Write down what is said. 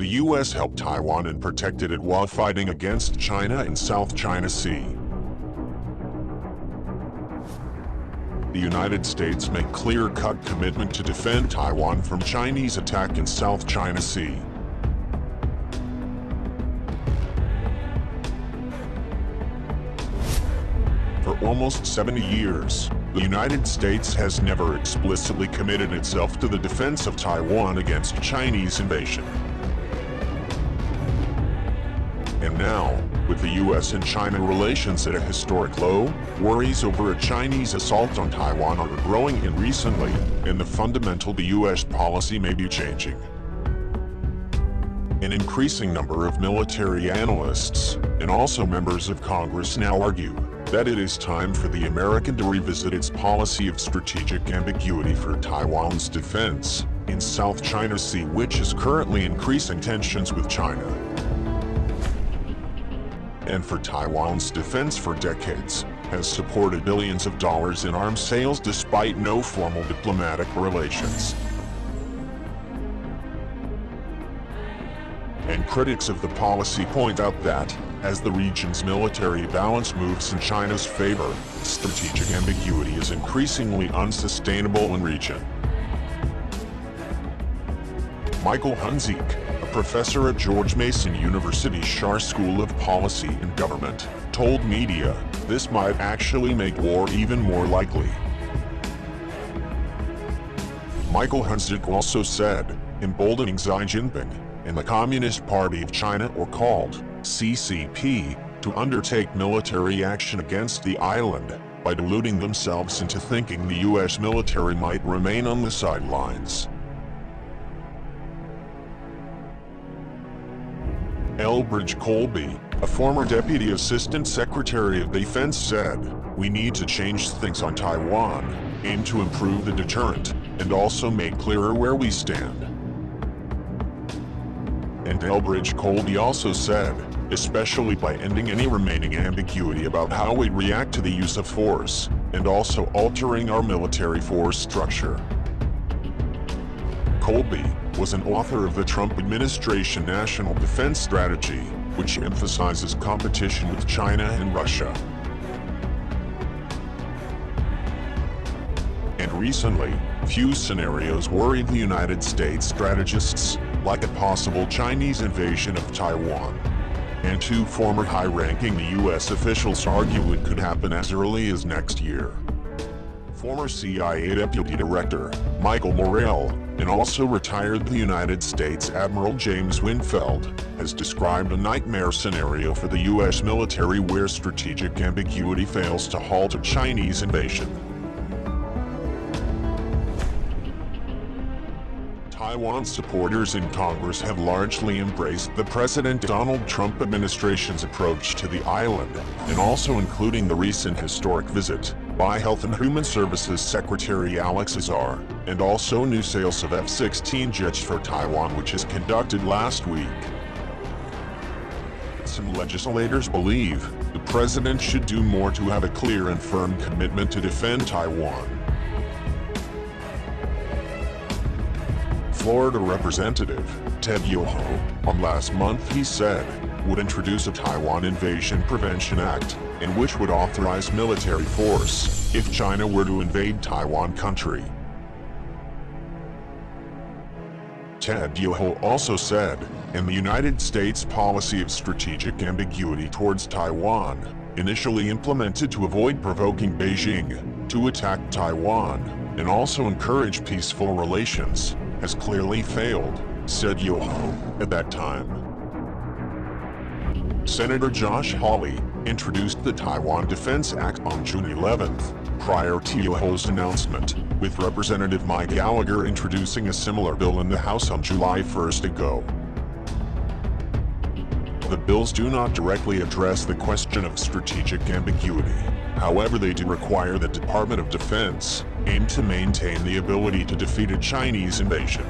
U.S. helped Taiwan and protected it while fighting against China in South China Sea. The United States made clear-cut commitment to defend Taiwan from Chinese attack in South China Sea. For almost 70 years, the United States has never explicitly committed itself to the defense of Taiwan against Chinese invasion. And now, with the U.S. and China relations at a historic low, worries over a Chinese assault on Taiwan are growing recently, and the fundamental U.S. policy may be changing. An increasing number of military analysts, and also members of Congress now argue that it is time for the American to revisit its policy of strategic ambiguity for Taiwan's defense in South China Sea, which is currently increasing tensions with China. And for Taiwan's defense for decades, has supported billions of dollars in arms sales despite no formal diplomatic relations. And critics of the policy point out that, as the region's military balance moves in China's favor, strategic ambiguity is increasingly unsustainable in region. Michael Hunziker, a professor at George Mason University's Schar School of Policy and Government, told media this might actually make war even more likely. Michael Hunziker also said, emboldening Xi Jinping and the Communist Party of China, or called CCP, to undertake military action against the island by deluding themselves into thinking the U.S. military might remain on the sidelines. Elbridge Colby, a former Deputy Assistant Secretary of Defense, said, "We need to change things on Taiwan, aim to improve the deterrent, and also make clearer where we stand." And Elbridge Colby also said, especially by ending any remaining ambiguity about how we react to the use of force, and also altering our military force structure. Colby was an author of the Trump administration National Defense Strategy, which emphasizes competition with China and Russia. And recently, few scenarios worried the United States strategists, like a possible Chinese invasion of Taiwan. And two former high-ranking U.S. officials argue it could happen as early as next year. Former CIA Deputy Director Michael Morrell, and also retired United States Admiral James Winfield, has described a nightmare scenario for the U.S. military where strategic ambiguity fails to halt a Chinese invasion. Taiwan supporters in Congress have largely embraced the President Donald Trump administration's approach to the island, and also including the recent historic visit by Health and Human Services Secretary Alex Azar, and also new sales of F-16 jets for Taiwan, which is conducted last week. Some legislators believe the president should do more to have a clear and firm commitment to defend Taiwan. Florida Representative Ted Yoho, on last month he said, would introduce a Taiwan Invasion Prevention Act, in which would authorize military force if China were to invade Taiwan country. Ted Yoho also said, in the United States policy of strategic ambiguity towards Taiwan, initially implemented to avoid provoking Beijing to attack Taiwan, and also encourage peaceful relations, has clearly failed, said Yoho at that time. Senator Josh Hawley introduced the Taiwan Defense Act on June 11th, prior to Yoho's announcement, with Representative Mike Gallagher introducing a similar bill in the House on July 1st ago. The bills do not directly address the question of strategic ambiguity. However, they do require the Department of Defense aim to maintain the ability to defeat a Chinese invasion.